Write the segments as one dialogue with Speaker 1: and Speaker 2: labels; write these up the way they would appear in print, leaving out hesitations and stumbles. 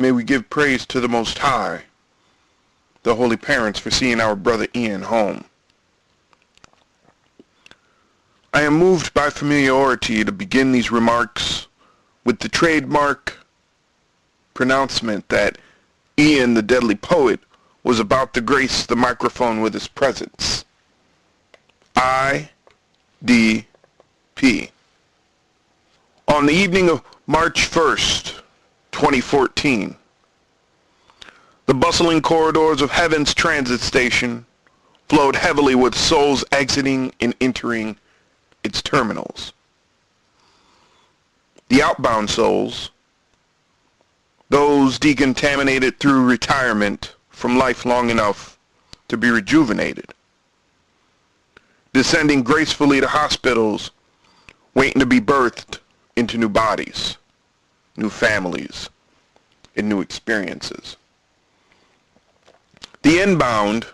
Speaker 1: May we give praise to the Most High, the Holy Parents, for seeing our brother Ian home. I am moved by familiarity to begin these remarks with the trademark pronouncement that Ian, the deadly poet, was about to grace the microphone with his presence. I.D.P. On the evening of March 1st, 2014, the bustling corridors of Heaven's transit station flowed heavily with souls exiting and entering its terminals. The outbound souls, those decontaminated through retirement from life long enough to be rejuvenated, descending gracefully to hospitals, waiting to be birthed into new bodies, new families, and new experiences. The inbound,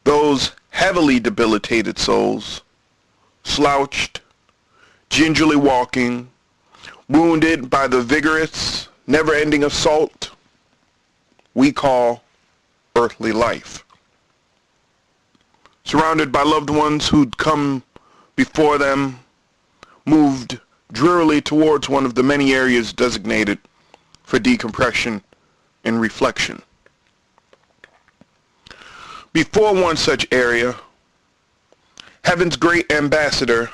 Speaker 1: those heavily debilitated souls, slouched, gingerly walking, wounded by the vigorous, never-ending assault we call earthly life. Surrounded by loved ones who'd come before them, moved drearily towards one of the many areas designated for decompression and reflection. Before one such area, Heaven's great ambassador,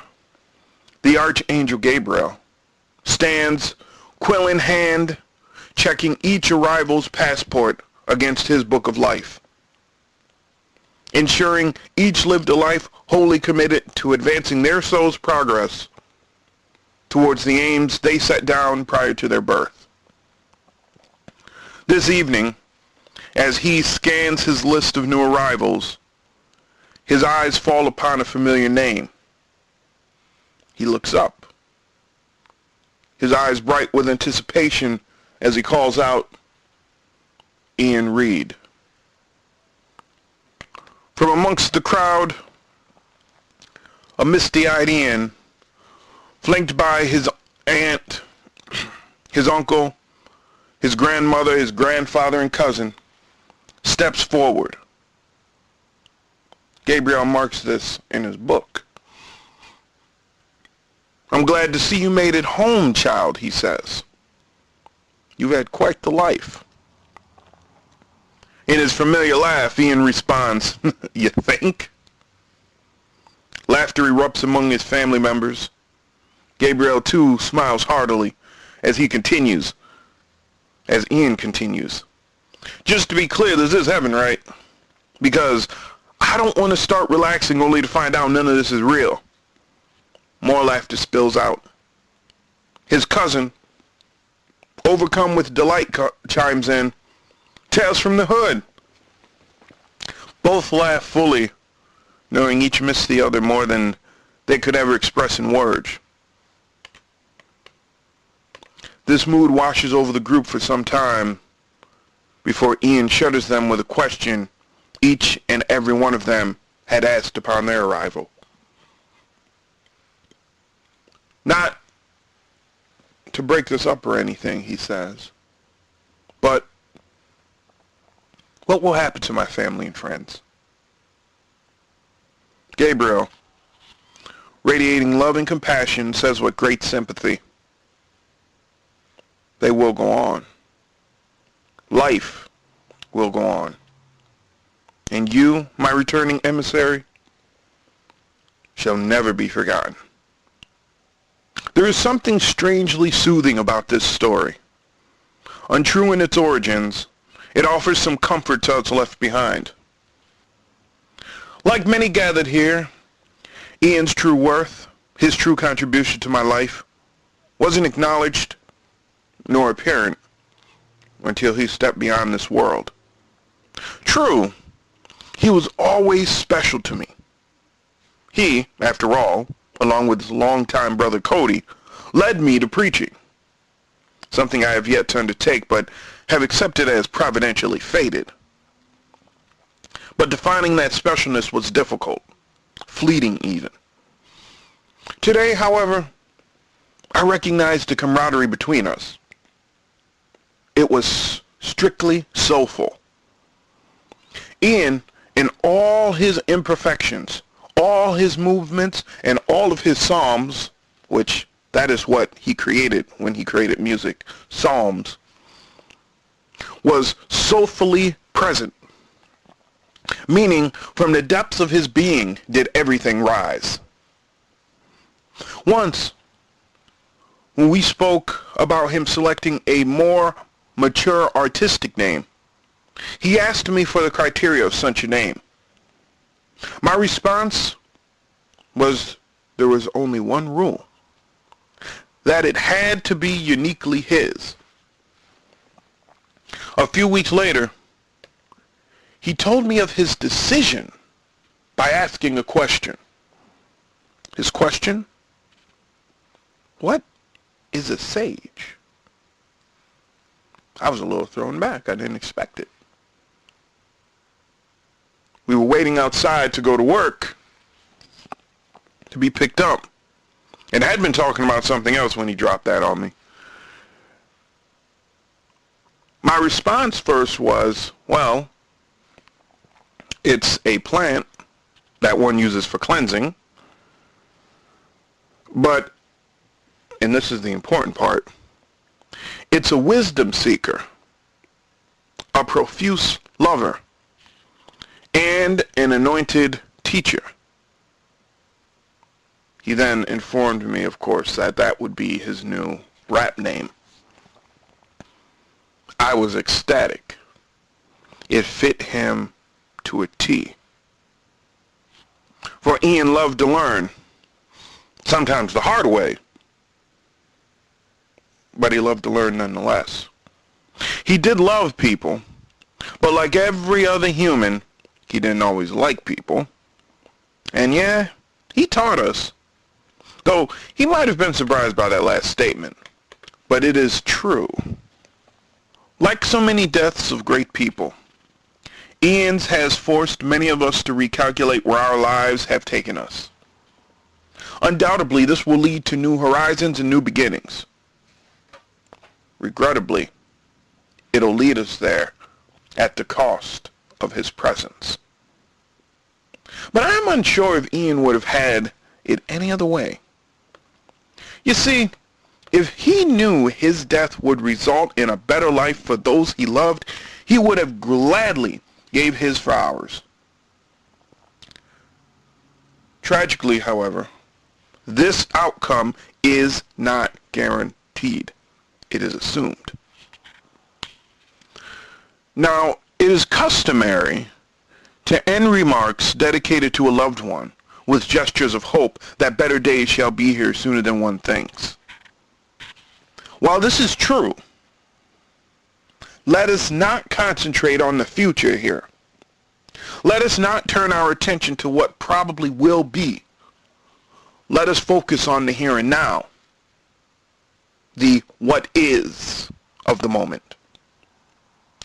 Speaker 1: the Archangel Gabriel, stands, quill in hand, checking each arrival's passport against his book of life, ensuring each lived a life wholly committed to advancing their soul's progress towards the aims they set down prior to their birth. This evening, as he scans his list of new arrivals, his eyes fall upon a familiar name. He looks up, his eyes bright with anticipation as he calls out, Ian Reed. From amongst the crowd, a misty-eyed Ian, flanked by his aunt, his uncle, his grandmother, his grandfather, and cousin, steps forward. Gabriel marks this in his book. "I'm glad to see you made it home, child," he says. "You've had quite the life." In his familiar laugh, Ian responds, "You think?" Laughter erupts among his family members. Gabriel, too, smiles heartily as Ian continues. "Just to be clear, this is heaven, right? Because I don't want to start relaxing only to find out none of this is real." More laughter spills out. His cousin, overcome with delight, chimes in, "Tales from the hood." Both laugh fully, knowing each missed the other more than they could ever express in words. This mood washes over the group for some time before Ian shudders them with a question each and every one of them had asked upon their arrival. "Not to break this up or anything," he says, "but what will happen to my family and friends?" Gabriel, radiating love and compassion, says with great sympathy, "They will go on. Life will go on. And you, my returning emissary, shall never be forgotten." There is something strangely soothing about this story. Untrue in its origins, it offers some comfort to us left behind. Like many gathered here, Ian's true worth, his true contribution to my life, wasn't acknowledged nor apparent until he stepped beyond this world. True, he was always special to me. He, after all, along with his longtime brother Cody, led me to preaching, something I have yet to undertake but have accepted as providentially fated. But defining that specialness was difficult, fleeting even. Today, however, I recognize the camaraderie between us. It was strictly soulful. Ian, in all his imperfections, all his movements, and all of his psalms, which that is what he created when he created music, psalms, was soulfully present, meaning from the depths of his being did everything rise. Once, when we spoke about him selecting a more mature artistic name, he asked me for the criteria of such a name. My response was there was only one rule, that it had to be uniquely his. A few weeks later, he told me of his decision by asking a question. His question? What is a sage? I was a little thrown back. I didn't expect it. We were waiting outside to go to work to be picked up, and had been talking about something else when he dropped that on me. My response first was, well, it's a plant that one uses for cleansing, but, and this is the important part, it's a wisdom seeker, a profuse lover, and an anointed teacher. He then informed me, of course, that that would be his new rap name. I was ecstatic. It fit him to a T. For Ian loved to learn, sometimes the hard way, but he loved to learn nonetheless. He did love people, but like every other human, he didn't always like people. And yeah, he taught us. Though he might have been surprised by that last statement, but it is true. Like so many deaths of great people, Ian's has forced many of us to recalculate where our lives have taken us. Undoubtedly, this will lead to new horizons and new beginnings. Regrettably, it'll lead us there at the cost of his presence. But I'm unsure if Ian would have had it any other way. You see, if he knew his death would result in a better life for those he loved, he would have gladly gave his for ours. Tragically, however, this outcome is not guaranteed. It is assumed. Now, it is customary to end remarks dedicated to a loved one with gestures of hope that better days shall be here sooner than one thinks. While this is true, let us not concentrate on the future here. Let us not turn our attention to what probably will be. Let us focus on the here and now, the what is of the moment.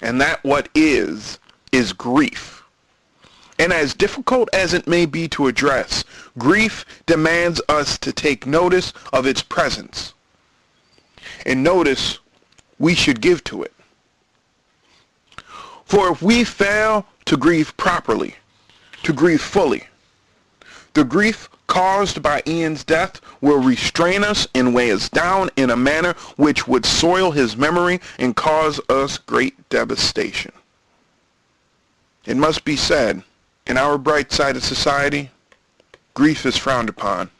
Speaker 1: And that what is grief. And as difficult as it may be to address, grief demands us to take notice of its presence. And notice we should give to it. For if we fail to grieve properly, to grieve fully, the grief caused by Ian's death will restrain us and weigh us down in a manner which would soil his memory and cause us great devastation. It must be said, in our bright-sided society, grief is frowned upon.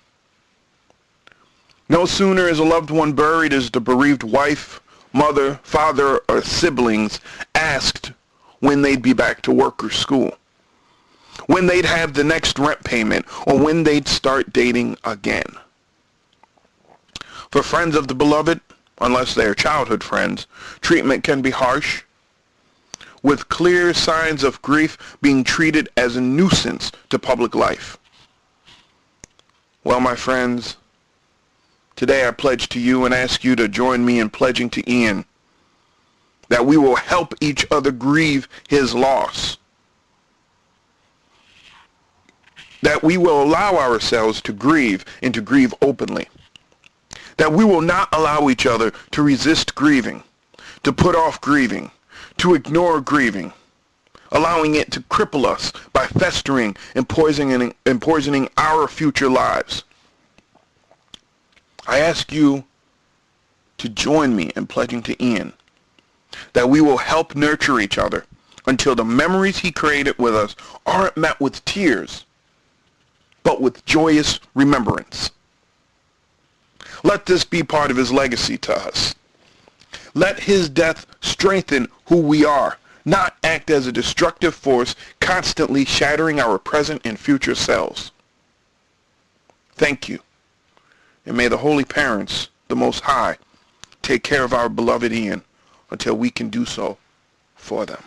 Speaker 1: No sooner is a loved one buried as the bereaved wife, mother, father, or siblings asked when they'd be back to work or school, when they'd have the next rent payment, or when they'd start dating again. For friends of the beloved, unless they are childhood friends, treatment can be harsh, with clear signs of grief being treated as a nuisance to public life. Well, my friends, today I pledge to you and ask you to join me in pledging to Ian that we will help each other grieve his loss, that we will allow ourselves to grieve and to grieve openly, that we will not allow each other to resist grieving, to put off grieving, to ignore grieving, allowing it to cripple us by festering and poisoning our future lives. I ask you to join me in pledging to Ian that we will help nurture each other until the memories he created with us aren't met with tears, but with joyous remembrance. Let this be part of his legacy to us. Let his death strengthen who we are, not act as a destructive force constantly shattering our present and future selves. Thank you. And may the Holy Parents, the Most High, take care of our beloved Ian until we can do so for them.